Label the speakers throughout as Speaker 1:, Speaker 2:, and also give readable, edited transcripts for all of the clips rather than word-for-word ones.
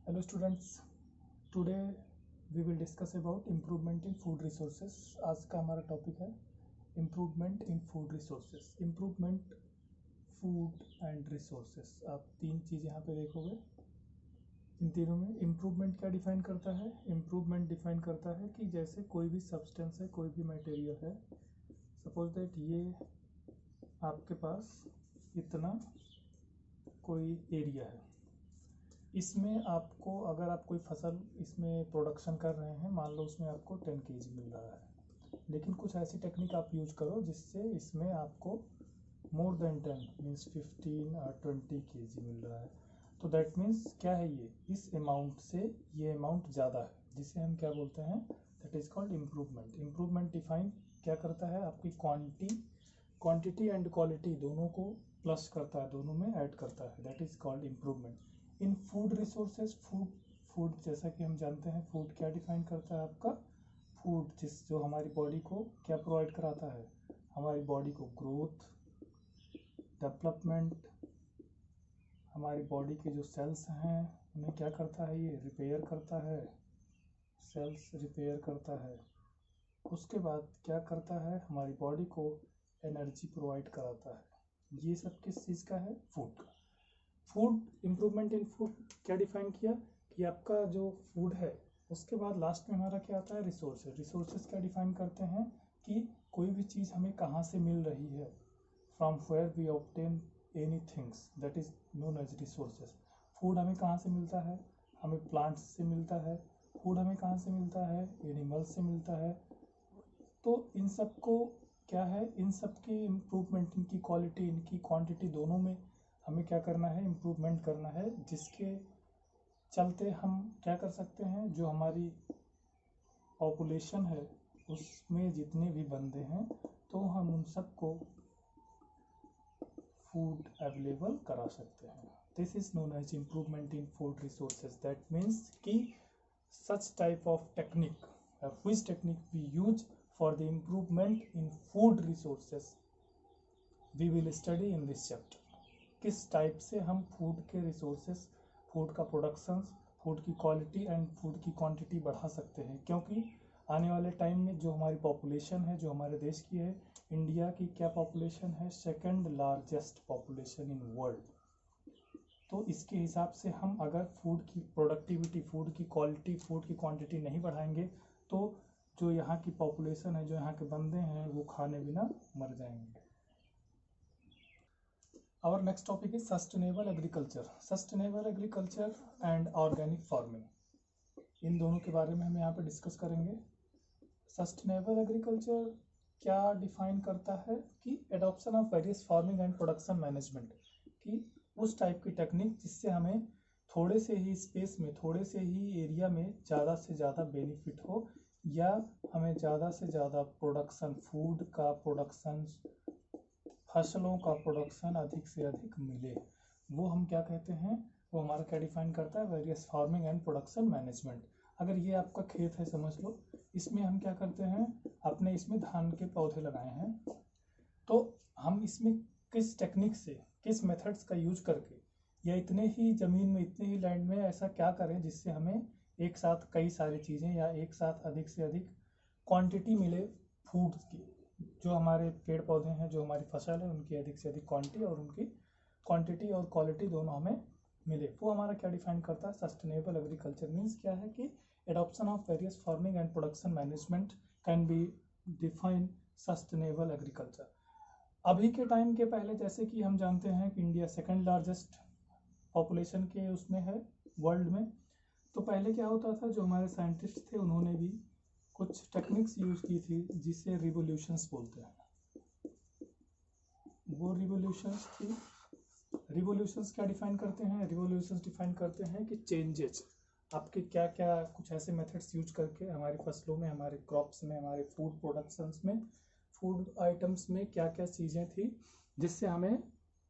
Speaker 1: Hello students, today we will discuss about improvement in food resources. आज का हमारा topic है improvement in food resources. Improvement food and resources. आप तीन चीज़ यहाँ पे देखोगे. इन तीनों में improvement क्या डिफाइन करता है? Improvement डिफाइन करता है कि जैसे कोई भी सब्सटेंस है, कोई भी मटेरियल है, सपोज दैट ये आपके पास इतना कोई एरिया है, इसमें आपको अगर आप कोई फसल इसमें प्रोडक्शन कर रहे हैं, मान लो उसमें आपको 10 kg मिल रहा है, लेकिन कुछ ऐसी टेक्निक आप यूज करो जिससे इसमें आपको मोर देन 10 मीन्स 15 और 20 kg मिल रहा है. तो दैट मीन्स क्या है, ये इस अमाउंट से ये अमाउंट ज़्यादा है, जिसे हम क्या बोलते हैं, that is called improvement. Improvement define क्या करता है, आपकी क्वांटिटी एंड क्वालिटी दोनों को प्लस करता है, दोनों में ऐड करता है, that is called improvement. In food resources, food जैसा कि हम जानते हैं, फूड क्या डिफाइन करता है, आपका फूड जो हमारी बॉडी को क्या प्रोवाइड कराता है, हमारी बॉडी को ग्रोथ, डेवलपमेंट, हमारी बॉडी के जो सेल्स हैं उन्हें क्या करता है, ये रिपेयर करता है, सेल्स रिपेयर करता है. उसके बाद क्या करता है, हमारी बॉडी को एनर्जी प्रोवाइड कराता है. ये सब किस चीज़ का है, फूड का. फूड इम्प्रूवमेंट इन फूड क्या डिफाइन किया कि आपका जो फूड है, उसके बाद लास्ट में हमारा क्या आता है, रिसोर्सेज. रिसोर्सेज क्या डिफाइन करते हैं कि कोई भी चीज़ हमें कहाँ से मिल रही है, from where we obtain any things, that is known as resources. Food हमें कहाँ से मिलता है, हमें प्लांट्स से मिलता है. फूड हमें कहाँ से मिलता है, एनिमल्स से मिलता है. तो इन सब को क्या है, इन सब की इम्प्रूवमेंट, इनकी क्वालिटी, इनकी क्वांटिटी दोनों में हमें क्या करना है, इम्प्रूवमेंट करना है, जिसके चलते हम क्या कर सकते हैं, जो हमारी पॉपुलेशन है उसमें जितने भी बंदे हैं, तो हम उन सबको फूड अवेलेबल करा सकते हैं. This is known as improvement in food resources. That means कि such type of technique, which technique we use for the improvement in food resources we will study in this chapter. किस type से हम food के resources, food का productions, food की quality and food की quantity बढ़ा सकते हैं, क्योंकि आने वाले टाइम में जो हमारी पॉपुलेशन है, जो हमारे देश की है, इंडिया की क्या पॉपुलेशन है, second largest population in world. तो इसके हिसाब से हम अगर फूड की प्रोडक्टिविटी, फूड की क्वालिटी, फूड की क्वांटिटी नहीं बढ़ाएंगे, तो जो यहाँ की पॉपुलेशन है, जो यहाँ के बंदे हैं, वो खाने बिना मर जाएंगे. Our next topic is sustainable agriculture. Sustainable agriculture and organic farming. इन दोनों के बारे में हम यहाँ पे डिस्कस करेंगे. सस्टेनेबल एग्रीकल्चर क्या डिफाइन करता है कि adoption of various farming and production management, कि उस टाइप की टेक्निक जिससे हमें थोड़े से ही स्पेस में, थोड़े से ही एरिया में ज़्यादा से ज़्यादा बेनिफिट हो, या हमें ज़्यादा से ज़्यादा प्रोडक्शन, फूड का प्रोडक्शन, फसलों का प्रोडक्शन अधिक से अधिक मिले, वो हम क्या कहते हैं, वो हमारा क्या डिफाइन करता है, various farming and production management. अगर ये आपका खेत है, समझ लो, इसमें हम क्या करते हैं, अपने इसमें धान के पौधे लगाए हैं, तो हम इसमें किस टेक्निक से, किस मेथड्स का यूज करके, या इतने ही ज़मीन में, इतने ही लैंड में ऐसा क्या करें जिससे हमें एक साथ कई सारी चीज़ें, या एक साथ अधिक से अधिक क्वांटिटी मिले फूड की, जो हमारे पेड़ पौधे हैं, जो हमारी फसल है, उनकी अधिक से अधिक क्वांटिटी, और उनकी क्वांटिटी और क्वालिटी दोनों हमें मिले, वो हमारा क्या डिफाइन करता है, सस्टेनेबल एग्रीकल्चर. मीन्स क्या है कि adoption of various farming and production management can be define sustainable agriculture. अभी के टाइम के पहले, जैसे कि हम जानते हैं कि इंडिया सेकंड लार्जेस्ट पॉपुलेशन के उसमें है वर्ल्ड में, तो पहले क्या होता था, जो हमारे साइंटिस्ट थे उन्होंने भी कुछ टेक्निक्स यूज की थी जिसे रिवोल्यूशंस बोलते हैं. वो रिवोल्यूशंस थी. रिवोल्यूशंस क्या डिफाइन करते हैं, रिवोल्यूशंस डिफाइन करते हैं कि चेंजेस, आपके क्या क्या कुछ ऐसे मेथड्स यूज करके हमारी फसलों में, हमारे क्रॉप्स में, हमारे फूड प्रोडक्शंस में, फूड आइटम्स में क्या क्या चीज़ें थी जिससे हमें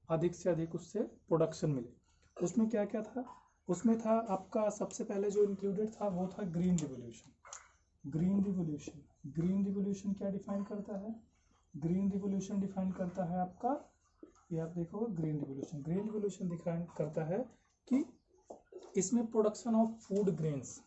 Speaker 1: अधिक से अधिक उससे प्रोडक्शन मिले. उसमें क्या क्या था, उसमें था आपका सबसे पहले जो इंक्लूडेड था वो था green revolution. Green revolution, green revolution क्या डिफाइन करता है, ग्रीन रिवोल्यूशन डिफाइन करता है आपका, ये आप देखो, green revolution, green revolution define करता है कि इसमें production of food grains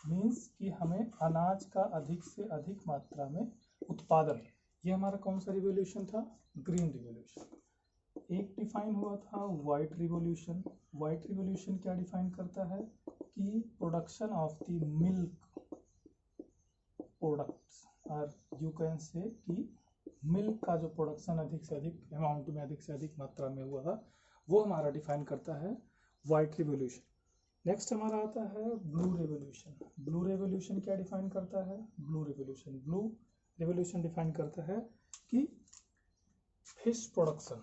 Speaker 1: means कि हमें अनाज का अधिक से अधिक मात्रा में उत्पादन, ये हमारा कौन सा रिवोल्यूशन था? Green revolution. एक डिफाइन हुआ था वाइट रिवोल्यूशन। वाइट रिवोल्यूशन क्या डिफाइन करता है कि production of the milk products, और यू कैन से कि मिल्क का जो प्रोडक्शन अधिक से अधिक अमाउंट में, अधिक से अधिक मात्रा में हुआ था, वो हमारा डिफाइन करता है वाइट रिवोल्यूशन। नेक्स्ट हमारा आता है ब्लू रिवोल्यूशन। ब्लू रिवोल्यूशन क्या डिफाइन करता है? ब्लू रिवोल्यूशन डिफाइन करता है कि fish production,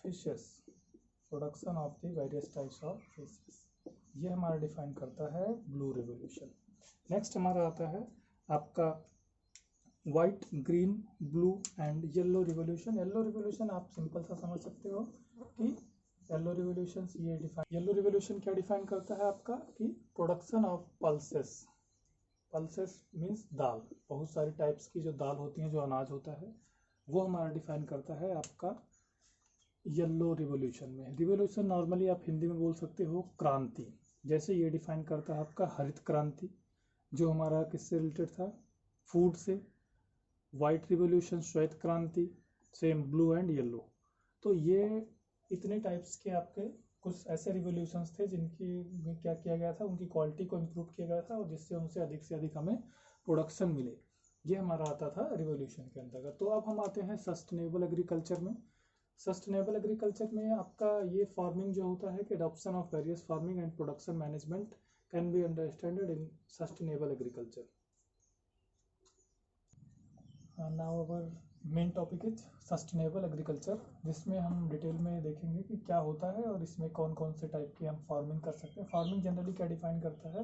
Speaker 1: fishes production of the various types of fishes, ये हमारा डिफाइन करता है ब्लू रिवोल्यूशन। नेक्स्ट हमारा आता है आपका white, green, blue and yellow revolution. Yellow revolution आप सिंपल सा समझ सकते हो कि येलो रिवोल्यूशन ये डिफाइन, येलो रिवोल्यूशन क्या डिफाइन करता है आपका कि production of pulses. Pulses means दाल, बहुत सारी टाइप्स की जो दाल होती हैं, जो अनाज होता है, वो हमारा डिफाइन करता है आपका येलो रिवोल्यूशन में। रिवोल्यूशन नॉर्मली आप हिंदी में बोल सकते हो क्रांति, जैसे ये डिफाइन करता है आपका हरित क्रांति, जो हमारा किससे रिलेटेड था? फूड से। वाइट रिवोल्यूशन श्वेत क्रांति, सेम ब्लू एंड येलो। तो ये इतने टाइप्स के आपके कुछ ऐसे रिवोल्यूशंस थे जिनकी में क्या किया गया था, उनकी क्वालिटी को इम्प्रूव किया गया था और जिससे उनसे अधिक से अधिक हमें प्रोडक्शन मिले। ये हमारा आता था रिवोल्यूशन के अंतर्गत। तो अब हम आते हैं सस्टेनेबल एग्रीकल्चर में। सस्टेनेबल एग्रीकल्चर में आपका ये फार्मिंग जो होता है कि adoption of various farming and production management can be understanded in sustainable agriculture. Now our main topic is sustainable agriculture, जिसमें हम डिटेल में देखेंगे कि क्या होता है और इसमें कौन कौन से टाइप की हम फार्मिंग कर सकते हैं। फार्मिंग जनरली क्या डिफाइन करता है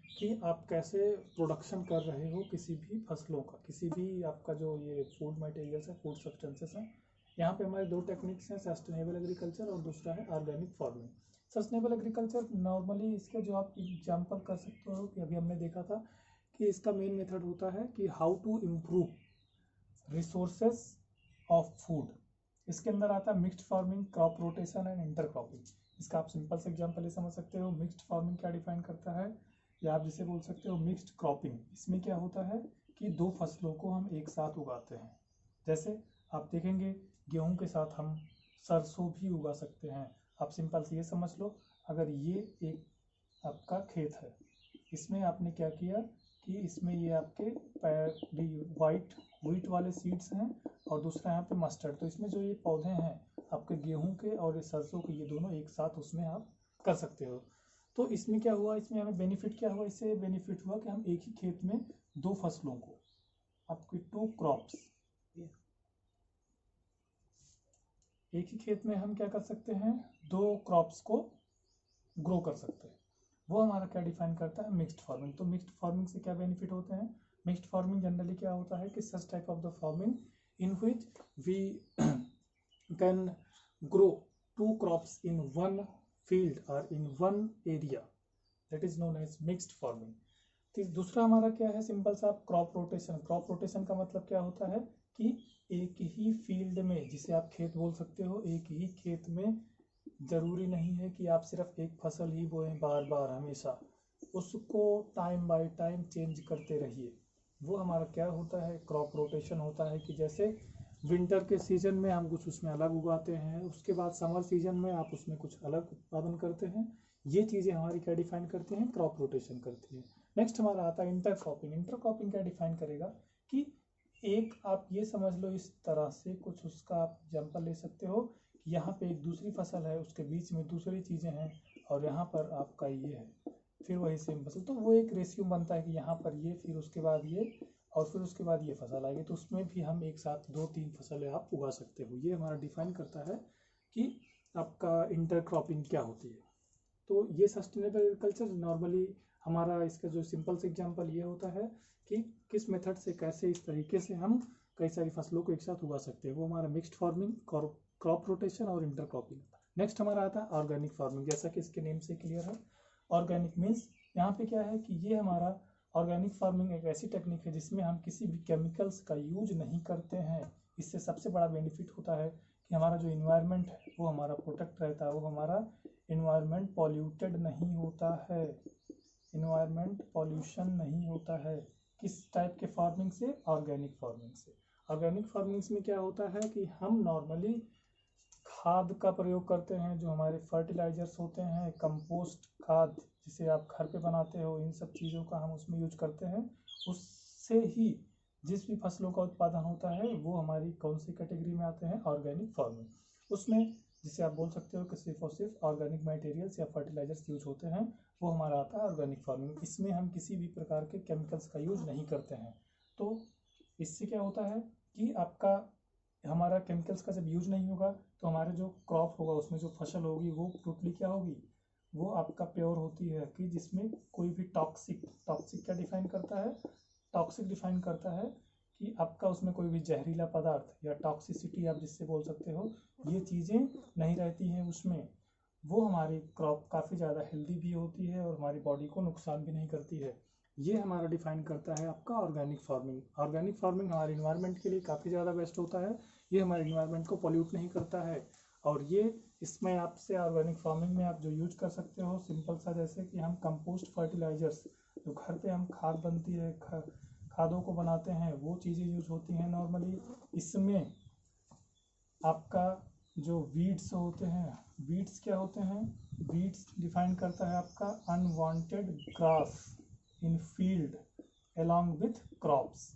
Speaker 1: कि आप कैसे प्रोडक्शन कर रहे हो किसी भी फसलों का, किसी भी आपका जो ये फूड मटेरियल्स है, फूड सब्सटेंसेस हैं। यहाँ पे हमारे दो टेक्निक्स हैं, सस्टेनेबल एग्रीकल्चर और दूसरा है organic farming. Sustainable agriculture normally इसके जो आप एग्जाम्पल कर सकते हो कि अभी हमने देखा था कि इसका मेन मेथड होता है कि how to improve resources of food. इसके अंदर आता है mixed farming, crop rotation and intercropping. इसका आप सिंपल से एग्जांपल ये समझ सकते हो। मिक्स्ड फार्मिंग क्या डिफाइन करता है, या आप जिसे बोल सकते हो मिक्स्ड क्रॉपिंग। इसमें क्या होता है कि दो फसलों को हम एक साथ उगाते हैं। जैसे आप देखेंगे गेहूं के साथ हम सरसों भी उगा सकते हैं। आप सिंपल से ये समझ लो, अगर ये एक आपका खेत है, इसमें आपने क्या किया कि इसमें ये आपके वाइट व्हीट वाले सीड्स हैं और दूसरा यहाँ पे मस्टर्ड। तो इसमें जो ये पौधे हैं आपके गेहूं के और ये सरसों के, ये दोनों एक साथ उसमें आप कर सकते हो। तो इसमें क्या हुआ, इसमें हमें बेनिफिट क्या हुआ? इससे बेनिफिट हुआ कि हम एक ही खेत में दो फसलों को, आपके टू क्रॉप्स, एक ही खेत में हम क्या कर सकते हैं, दो क्रॉप्स को ग्रो कर सकते हैं। वो हमारा क्या डिफाइन करता है, मिक्स्ड फार्मिंग। तो मिक्स्ड फार्मिंग से क्या बेनिफिट होते हैं? मिक्स्ड फार्मिंग जनरली क्या होता है कि such type of the farming in which we can grow two crops in one field और in one area, that is known as mixed farming. तो दूसरा हमारा क्या है, सिंपल सा क्रॉप रोटेशन। क्रॉप रोटेशन का मतलब क्या होता है कि एक ही फील्ड में, जिसे आप खेत बोल सकते हो, एक ही खेत में जरूरी नहीं है कि आप सिर्फ एक फसल ही बोएं बार बार हमेशा, उसको टाइम बाय टाइम चेंज करते रहिए। वो हमारा क्या होता है, क्रॉप रोटेशन होता है। कि जैसे विंटर के सीजन में हम कुछ उसमें अलग उगाते हैं, उसके बाद समर सीजन में आप उसमें कुछ अलग उत्पादन करते हैं। ये चीज़ें हमारी क्या डिफाइन करती हैं, क्रॉप रोटेशन करती है। नेक्स्ट हमारा आता है इंटर क्रॉपिंग। इंटर क्रॉपिंग क्या डिफाइन करेगा कि एक आप ये समझ लो इस तरह से, कुछ उसका आप एग्जाम्पल ले सकते हो कि यहाँ पे एक दूसरी फसल है, उसके बीच में दूसरी चीज़ें हैं और यहाँ पर आपका ये है, फिर वही सेम फसल। तो वो एक रेशियो बनता है कि यहाँ पर ये, फिर उसके बाद ये, और फिर उसके बाद ये फसल आएगी। तो उसमें भी हम एक साथ दो तीन फसलें आप उगा सकते हो। ये हमारा डिफाइन करता है कि आपका इंटर क्रॉपिंग क्या होती है। तो ये सस्टेनेबल एग्रीकल्चर नॉर्मली हमारा, इसका जो सिंपल से एग्जांपल ये होता है कि किस मेथड से, कैसे इस तरीके से हम कई सारी फसलों को एक साथ उगा सकते हैं। वो हमारा मिक्स्ड फार्मिंग, क्रॉप रोटेशन और इंटर क्रॉपिंग। नेक्स्ट हमारा आता है ऑर्गेनिक फार्मिंग। जैसा कि इसके नेम से क्लियर है, ऑर्गेनिक मीन्स यहाँ पे क्या है कि ये हमारा ऑर्गेनिक फार्मिंग एक ऐसी टेक्निक है जिसमें हम किसी भी केमिकल्स का यूज नहीं करते हैं। इससे सबसे बड़ा बेनिफिट होता है कि हमारा जो इन्वायरमेंट है वो हमारा प्रोटेक्ट रहता है, वो हमारा इन्वायरमेंट पॉल्यूटेड नहीं होता है, इन्वायरमेंट पॉल्यूशन नहीं होता है। किस टाइप के फार्मिंग से? ऑर्गेनिक फार्मिंग से। ऑर्गेनिक फार्मिंग में क्या होता है कि हम नॉर्मली खाद का प्रयोग करते हैं, जो हमारे फर्टिलाइजर्स होते हैं, कंपोस्ट खाद जिसे आप घर पे बनाते हो, इन सब चीज़ों का हम उसमें यूज करते हैं। उससे ही जिस भी फसलों का उत्पादन होता है वो हमारी कौन सी कैटेगरी में आते हैं? Organic farming. उसमें जिसे आप बोल सकते हो कि सिर्फ और सिर्फ ऑर्गेनिक मटेरियल्स या फर्टिलाइजर्स यूज होते हैं, वो हमारा आता है ऑर्गेनिक फार्मिंग। इसमें हम किसी भी प्रकार के केमिकल्स का यूज नहीं करते हैं। तो इससे क्या होता है कि आपका हमारा केमिकल्स का जब यूज नहीं होगा तो हमारे जो क्रॉप होगा, उसमें जो फसल होगी वो टोटली क्या होगी? वो आपका प्योर होती है, कि जिसमें कोई भी टॉक्सिक क्या डिफाइन करता है? टॉक्सिक डिफाइन करता है कि आपका उसमें कोई भी जहरीला पदार्थ या टॉक्सिसिटी आप जिससे बोल सकते हो, ये चीज़ें नहीं रहती हैं उसमें। वो हमारी क्रॉप काफ़ी ज़्यादा हेल्दी भी होती है और हमारी बॉडी को नुकसान भी नहीं करती है। ये हमारा डिफाइन करता है आपका ऑर्गेनिक फार्मिंग। ऑर्गेनिक फार्मिंग हमारे इन्वायरमेंट के लिए काफ़ी ज़्यादा बेस्ट होता है, ये हमारे इन्वायरमेंट को पॉल्यूट नहीं करता है। और ये इसमें आपसे ऑर्गेनिक फार्मिंग में आप जो यूज कर सकते हो सिंपल सा, जैसे कि हम कंपोस्ट फर्टिलाइजर्स, जो घर पे हम खाद बनती है, खादों को बनाते हैं, वो चीज़ें यूज होती हैं नॉर्मली। इसमें आपका जो वीड्स होते हैं, वीड्स क्या होते हैं? वीड्स डिफाइन करता है आपका unwanted grass in field along with crops.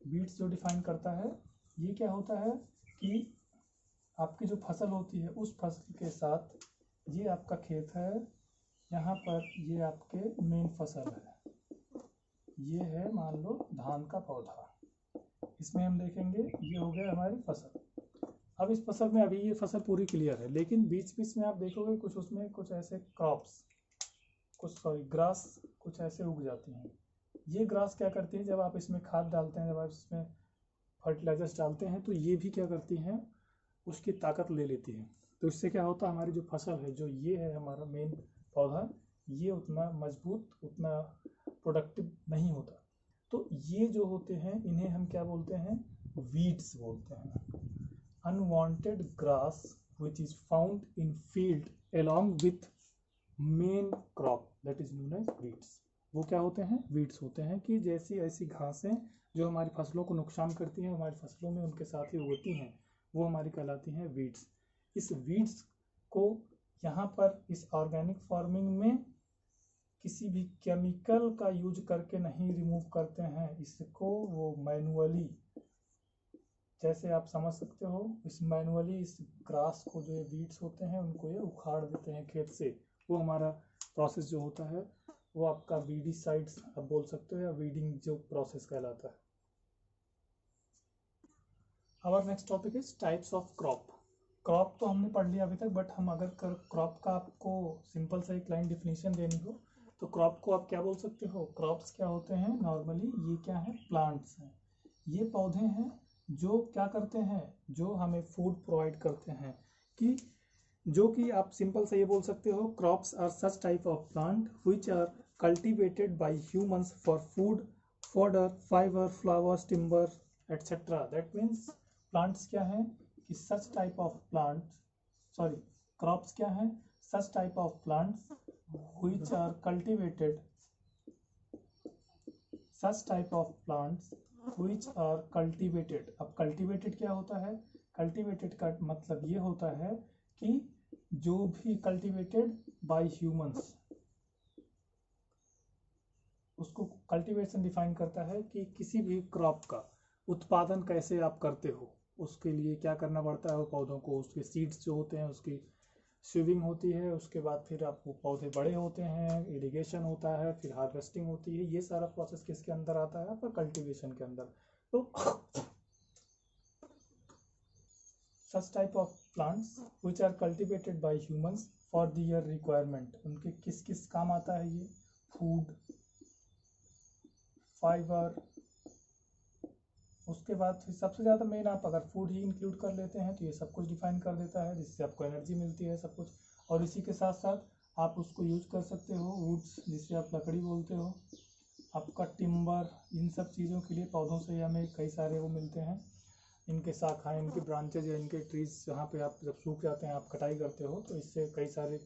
Speaker 1: Weeds जो डिफाइन करता है, ये क्या होता है कि आपकी जो फसल होती है उस फसल के साथ, ये आपका खेत है, यहाँ पर ये आपके मेन फसल है, ये है मान लो धान का पौधा, इसमें हम देखेंगे ये हो गया हमारी फसल। अब इस फसल में अभी ये फसल पूरी क्लियर है, लेकिन बीच बीच में आप देखोगे कुछ उसमें कुछ ऐसे क्रॉप्स, ग्रास कुछ ऐसे उग जाती हैं। ये ग्रास क्या करती है, जब आप इसमें खाद डालते हैं, जब आप इसमें फर्टिलाइजर्स डालते हैं, तो ये भी क्या करती हैं? उसकी ताकत ले लेती है। तो इससे क्या होता है, हमारी जो फसल है, जो ये है हमारा मेन पौधा, ये उतना मजबूत, उतना प्रोडक्टिव नहीं होता। तो ये जो होते हैं इन्हें हम क्या बोलते हैं? वीड्स बोलते हैं। Unwanted grass which is found in field along with main crop, that is known as weeds. वो क्या होते हैं? वीड्स होते हैं, कि जैसी ऐसी घासें जो हमारी फसलों को नुकसान करती हैं, हमारी फसलों में उनके साथ ही उगती हैं, वो हमारी कहलाती हैं वीड्स। इस वीड्स को यहाँ पर इस ऑर्गेनिक फार्मिंग में किसी भी केमिकल का यूज करके नहीं रिमूव करते हैं, इसको वो मैनुअली, जैसे आप समझ सकते हो, इस मैनुअली इस ग्रास को, जो ये वीड्स होते हैं, उनको ये उखाड़ देते हैं खेत से। वो हमारा प्रोसेस जो होता है वो आपका वीडीसाइड्स आप बोल सकते हो, या वीडिंग जो प्रोसेस कहलाता है। Our next topic is types of crop. Crop तो हमने पढ़ लिया अभी तक, बट हम अगर क्रॉप का आपको सिंपल सा एक लाइन डिफिनीशन देनी हो तो क्रॉप को आप क्या बोल सकते हो? क्रॉप्स क्या होते हैं नॉर्मली? ये क्या है? प्लांट्स हैं, ये पौधे हैं जो क्या करते हैं? जो हमें फूड प्रोवाइड करते हैं। कि जो कि आप सिंपल से ये बोल सकते हो, crops are such type of plant which are cultivated by humans for food, fodder, fibre, flowers, timber etcetera. That means plants क्या है कि such type of plant, sorry, crops क्या है? Such type of plants which are cultivated, such type of plants which are cultivated. अब cultivated क्या होता है? Cultivated का मतलब ये होता है कि जो भी कल्टीवेटेड बाय ह्यूमंस, उसको कल्टीवेशन डिफाइन करता है कि किसी भी क्रॉप का उत्पादन कैसे आप करते हो, उसके लिए क्या करना पड़ता है? वो पौधों को, उसके सीड्स जो होते हैं उसकी स्वीविंग होती है, उसके बाद फिर आपको पौधे बड़े होते हैं, इरिगेशन होता है, फिर हार्वेस्टिंग होती है। ये सारा प्रोसेस किसके अंदर आता है? आपका कल्टीवेशन के अंदर। तो such type of plants which are cultivated by humans for their requirement, उनके किस किस काम आता है ये? फूड, फाइबर, उसके बाद फिर सबसे ज़्यादा मेन, आप अगर फूड ही इंक्लूड कर लेते हैं तो ये सब कुछ डिफाइन कर देता है, जिससे आपको एनर्जी मिलती है सब कुछ। और इसी के साथ साथ आप उसको यूज कर सकते हो, वुड्स जिससे आप लकड़ी बोलते हो, आपका टिम्बर, इन सब चीज़ों के लिए पौधों से हमें कई सारे वो मिलते हैं, इनके शाखाएं, इनकी ब्रांचेज या इनके ट्रीज जहाँ पे आप जब सूख जाते हैं आप कटाई करते हो तो इससे कई सारे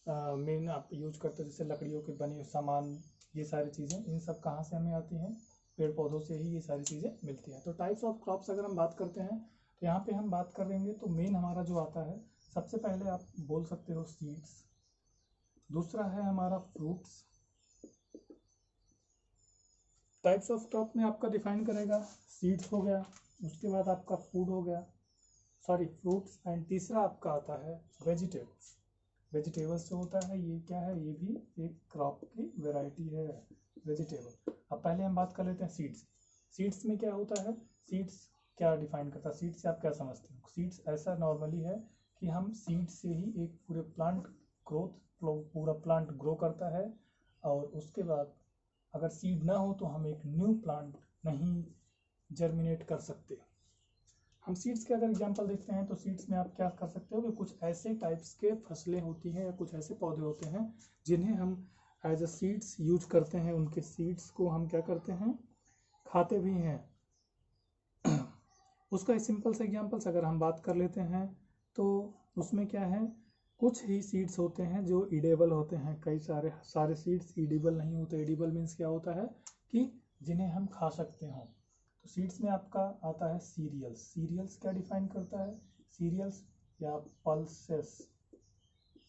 Speaker 1: मेन आप यूज करते हो, जैसे लकड़ियों के बने हुए सामान, ये सारी चीज़ें, इन सब कहाँ से हमें आती हैं? पेड़ पौधों से ही ये सारी चीज़ें मिलती हैं। तो टाइप्स ऑफ क्रॉप्स अगर हम बात करते हैं तो यहाँ पे हम बात करेंगे तो मेन हमारा जो आता है, सबसे पहले आप बोल सकते हो सीड्स, दूसरा है हमारा फ्रूट्स। टाइप्स ऑफ क्रॉप में आपका डिफाइन करेगा, सीड्स हो गया, उसके बाद आपका फूड हो गया, सॉरी फ्रूट्स, एंड तीसरा आपका आता है वेजिटेबल्स। वेजिटेबल्स जो होता है ये क्या है? ये भी एक क्रॉप की वैरायटी है, वेजिटेबल। अब पहले हम बात कर लेते हैं सीड्स। सीड्स में क्या होता है? सीड्स क्या डिफाइन करता है? सीड्स से आप क्या समझते हो? सीड्स ऐसा नॉर्मली है कि हम सीड से ही एक पूरे प्लांट ग्रोथ, पूरा प्लांट ग्रो करता है, और उसके बाद अगर सीड ना हो तो हम एक न्यू प्लांट नहीं जर्मिनेट कर सकते। हम सीड्स के अगर एग्जांपल देखते हैं तो सीड्स में आप क्या कर सकते हो कि कुछ ऐसे टाइप्स के फसलें होती हैं या कुछ ऐसे पौधे होते हैं जिन्हें हम एज अ सीड्स यूज करते हैं। उनके सीड्स को हम क्या करते हैं? खाते भी हैं। उसका सिंपल सा एग्जांपल्स अगर हम बात कर लेते हैं तो उसमें क्या है, कुछ ही सीड्स होते हैं जो ईडेबल होते हैं, कई सारे सीड्स ईडेबल नहीं होते। ईडेबल मीन्स क्या होता है कि जिन्हें हम खा सकते हो। तो सीड्स में आपका आता है सीरियल्स। सीरियल्स क्या डिफाइन करता है? सीरियल्स या पल्सेस।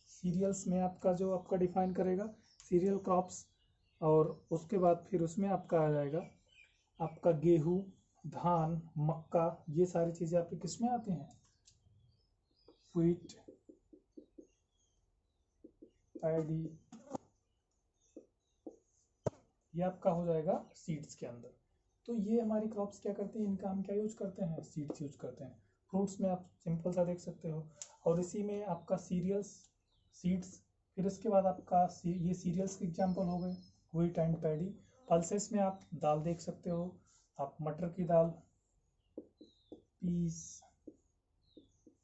Speaker 1: सीरियल्स में आपका जो आपका डिफाइन करेगा सीरियल क्रॉप्स, और उसके बाद फिर उसमें आपका आ जाएगा आपका गेहूँ, धान, मक्का, ये सारी चीज़ें आपकी किस में आती हैं? व्हीट, पैडी, ये आपका हो जाएगा सीड्स के अंदर। तो ये हमारी क्रॉप्स क्या करती हैं? इनका हम क्या यूज करते हैं? सीड्स यूज करते हैं। फ्रूट्स में आप सिंपल सा देख सकते हो, और इसी में आपका सीरियल्स, सीड्स, फिर इसके बाद आपका ये सीरियल्स के एग्जांपल हो गए, व्हीट एंड पैडी। पल्सेस में आप दाल देख सकते हो, आप मटर की दाल, पीस,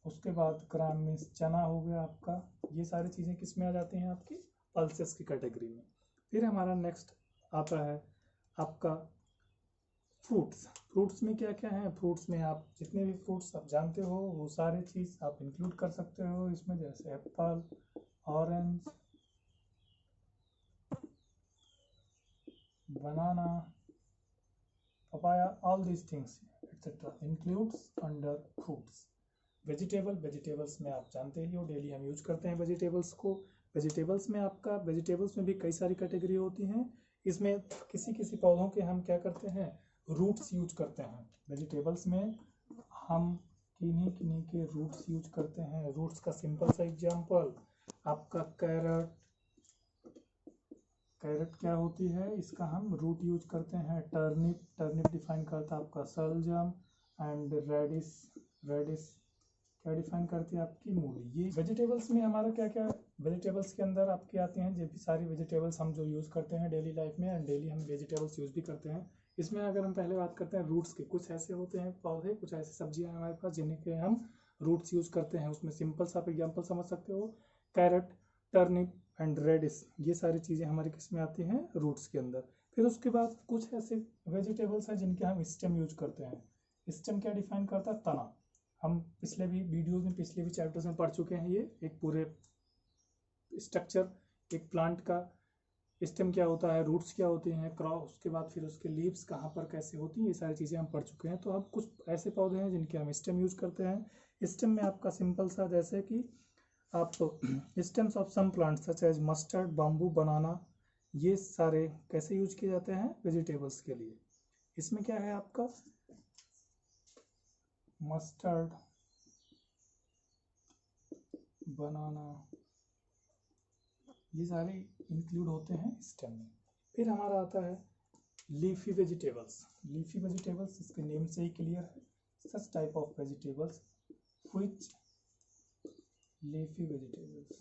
Speaker 1: उसके बाद ग्राम मीन्स चना हो गया आपका। ये सारी चीज़ें किस में आ जाती हैं? आपकी पल्सेस की कैटेगरी में। फिर हमारा नेक्स्ट आता है आपका फ्रूट्स। फ्रूट्स में क्या क्या है? फ्रूट्स में आप जितने भी फ्रूट्स आप जानते हो वो सारे चीज़ आप इंक्लूड कर सकते हो इसमें, जैसे Apple, orange, banana, papaya, all these things etc. includes under fruits. Vegetables में आप जानते ही हो, डेली हम यूज करते हैं वेजिटेबल्स को। वेजिटेबल्स में आपका, वेजिटेबल्स में भी कई सारी कैटेगरी होती हैं। इसमें किसी किसी पौधों के हम क्या करते हैं? रूट्स यूज करते हैं। वेजिटेबल्स में हम किन्हीं किन्हीं के रूट्स यूज करते हैं। रूट्स का सिंपल सा एग्जांपल आपका कैरेट। कैरेट क्या होती है? इसका हम रूट यूज करते हैं। टर्निप, टर्निप डिफाइन करता है आपका सलजम, एंड रेडिस, रेडिस क्या डिफाइन करती है? आपकी मूली। ये वेजिटेबल्स में हमारा क्या क्या, वेजिटेबल्स के अंदर आपके आते हैं जो भी सारी वेजिटेबल्स हम जो यूज़ करते हैं डेली लाइफ में, एंड डेली हम वेजिटेबल्स यूज़ भी करते हैं। इसमें अगर हम पहले बात करते हैं रूट्स की, कुछ ऐसे होते हैं पौधे, कुछ ऐसी सब्जियां हमारे पास जिनके हम रूट्स यूज़ करते हैं। उसमें सिंपल सा आप एग्जाम्पल समझ सकते हो, कैरेट, टर्निप एंड रेडिस, ये सारी चीज़ें हमारे किस में आती हैं? रूट्स के अंदर। फिर उसके बाद कुछ ऐसे वेजिटेबल्स हैं जिनके हम स्टेम यूज करते हैं। स्टेम क्या डिफाइन करता है? तना। हम पिछले भी वीडियोज में, पिछले भी चैप्टर्स में पढ़ चुके हैं। ये एक पूरे स्ट्रक्चर, एक प्लांट का स्टेम क्या होता है, रूट्स क्या होते हैं, क्रॉप, उसके बाद फिर उसके लीव्स कहाँ पर कैसे होती हैं, ये सारी चीज़ें हम पढ़ चुके हैं। तो अब कुछ ऐसे पौधे हैं जिनके हम स्टेम यूज करते हैं। स्टेम में आपका सिंपल सा, जैसे कि आप stems of some plants such as mustard, bamboo, banana, ये सारे कैसे यूज किए जाते हैं? वेजिटेबल्स के लिए। इसमें क्या है आपका मस्टर्ड, बनाना, ये सारे इंक्लूड होते हैं स्टेम में। फिर हमारा आता है लीफी वेजिटेबल्स। लीफी वेजिटेबल्स इसके नेम से ही क्लियर है, such type of vegetables which, leafy vegetables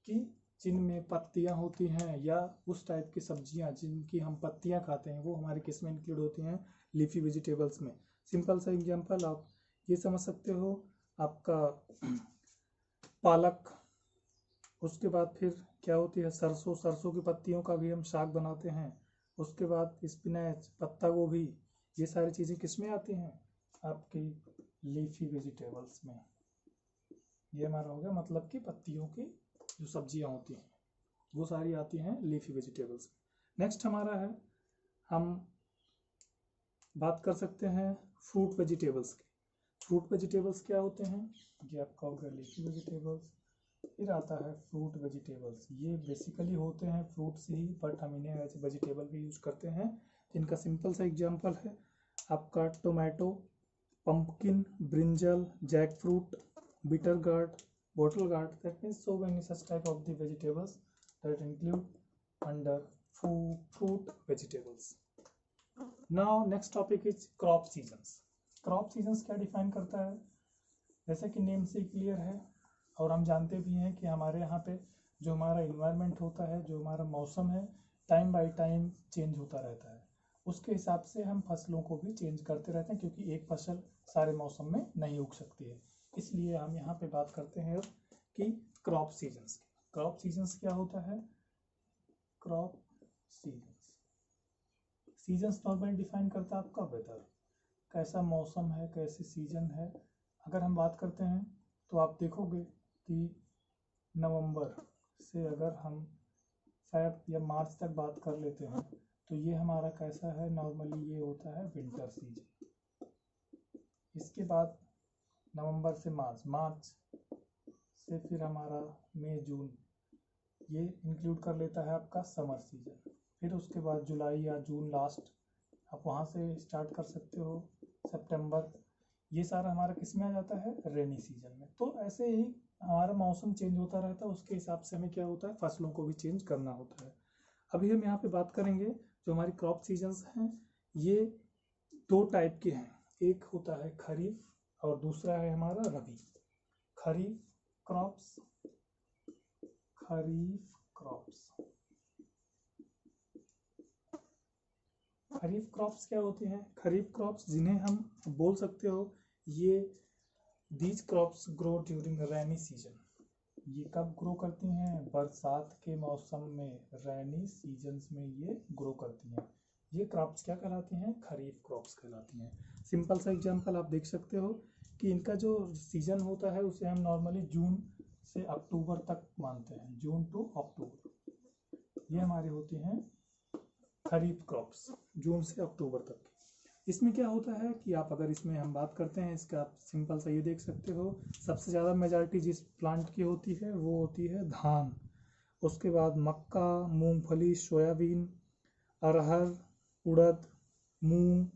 Speaker 1: की जिनमें पत्तियां होती हैं, या उस टाइप की सब्जियां जिनकी हम पत्तियां खाते हैं, वो हमारे किस में इंक्लूड होती हैं? लीफी वेजिटेबल्स में। सिंपल सा एग्जांपल आप ये समझ सकते हो, आपका पालक, उसके बाद फिर क्या होती है? सरसों, सरसों की पत्तियों का भी हम साग बनाते हैं। उसके बाद स्पिनच, पत्ता गोभी, ये सारी चीज़ें किस में आती हैं? आपकी लीफी वेजिटेबल्स में, ये हमारा हो गया मतलब कि पत्तियों की जो सब्जियां होती हैं वो सारी आती हैं लीफी वेजिटेबल्स में। नेक्स्ट हमारा है, हम बात कर सकते हैं फ्रूट वेजिटेबल्स की। फ्रूट वेजिटेबल्स क्या होते हैं, ये आपका हो गया लीफी वेजिटेबल्स। फिर आता है फ्रूट वेजिटेबल्स, ये बेसिकली होते हैं फ्रूट्स ही, बट हम इन्हें एज वेजिटेबल भी यूज़ करते हैं। इनका सिंपल सा एग्जांपल है आपका tomato, pumpkin, brinjal, jackfruit, bitter gourd, bottle gourd. That means so many such type of the vegetables that include under fruit vegetables. Now next topic is crop seasons. Crop seasons क्या define करता है, जैसे कि name से clear है और हम जानते भी हैं कि हमारे यहाँ पे जो हमारा इन्वायरमेंट होता है, जो हमारा मौसम है, टाइम बाय टाइम चेंज होता रहता है। उसके हिसाब से हम फसलों को भी चेंज करते रहते हैं, क्योंकि एक फसल सारे मौसम में नहीं उग सकती है। इसलिए हम यहाँ पे बात करते हैं कि क्रॉप सीजन्स की। क्रॉप सीजन्स क्या होता है, crop seasons, seasons normally define करता है आपका वेदर, कैसा मौसम है, कैसे सीजन है। अगर हम बात करते हैं तो आप देखोगे कि नवंबर से अगर हम फेब या मार्च तक बात कर लेते हैं तो ये हमारा कैसा है, नॉर्मली ये होता है विंटर सीजन। इसके बाद नवंबर से मार्च, मार्च से फिर हमारा मई जून, ये इंक्लूड कर लेता है आपका समर सीजन। फिर उसके बाद जुलाई या जून लास्ट, आप वहाँ से स्टार्ट कर सकते हो, सितंबर, ये सारा हमारा किस में आ जाता है, रेनी सीजन में। तो ऐसे ही हमारा मौसम चेंज होता रहता है, उसके हिसाब से हमें क्या होता है, फसलों को भी चेंज करना होता है। अभी हम यहाँ पे बात करेंगे जो हमारी क्रॉप सीजन्स हैं, ये दो टाइप के हैं, एक होता है खरीफ और दूसरा है हमारा रबी। खरीफ क्रॉप्स, खरीफ क्रॉप्स, खरीफ क्रॉप्स क्या होती हैं, खरीफ क्रॉप्स जिन्हें हम बोल सकते हो, ये these crops grow during rainy season. ये कब ग्रो करती हैं, बरसात के मौसम में, रेनी सीजन्स में ये ग्रो करती हैं। ये क्रॉप्स क्या कहलाती हैं, खरीफ क्रॉप्स कहलाती हैं। सिंपल सा एग्जांपल आप देख सकते हो कि इनका जो सीजन होता है उसे हम नॉर्मली जून से अक्टूबर तक मानते हैं, जून टू अक्टूबर, ये हमारी होती हैं खरीफ क्रॉप्स, जून से अक्टूबर तक। इसमें क्या होता है कि आप अगर इसमें हम बात करते हैं, इसका आप सिंपल सा ये देख सकते हो, सबसे ज़्यादा मेजॉरिटी जिस प्लांट की होती है वो होती है धान, उसके बाद मक्का, मूंगफली, सोयाबीन, अरहर, उड़द, मूंग,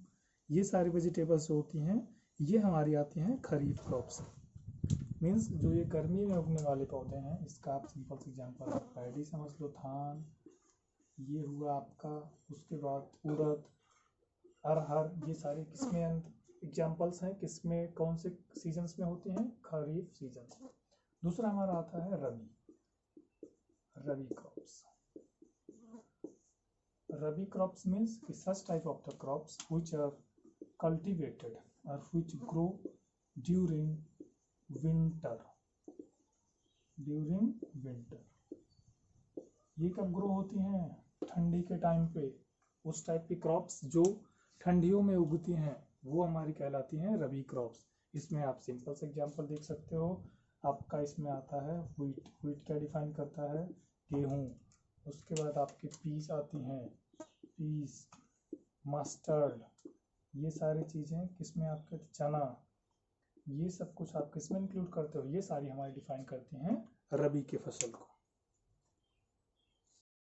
Speaker 1: ये सारी वेजिटेबल्स होती हैं, ये हमारी आती हैं खरीफ क्रॉप्स। मीन्स जो ये गर्मी में उगने वाले पौधे हैं, इसका आप सिंपल सा एग्जांपल आप पैडी समझ लो, धान ये हुआ आपका, उसके बाद उड़द, अरहर, ये सारे किसमें एग्जाम्पल्स हैं, किसमें कौन से सीजन्स में होते हैं, खरीफ सीजन। दूसरा हमारा आता है rabi, rabi crops. Rabi crops means such type of the crops which are cultivated or which grow during winter, during winter। ये कब ग्रो होती हैं, ठंडी के टाइम पे। उस टाइप की क्रॉप्स जो ठंडियों में उगती हैं वो हमारी कहलाती हैं रबी क्रॉप्स। इसमें आप सिंपल से एग्जांपल देख सकते हो, आपका इसमें आता है व्हीट, व्हीट क्या डिफाइन करता है, गेहूँ। उसके बाद आपकी पीस आती हैं, पीस, मस्टर्ड, ये सारी चीज़ें किसमें आपके, चना, ये सब कुछ आप किसमें इंक्लूड करते हो, ये सारी हमारी डिफाइन करती हैं रबी के फसल को।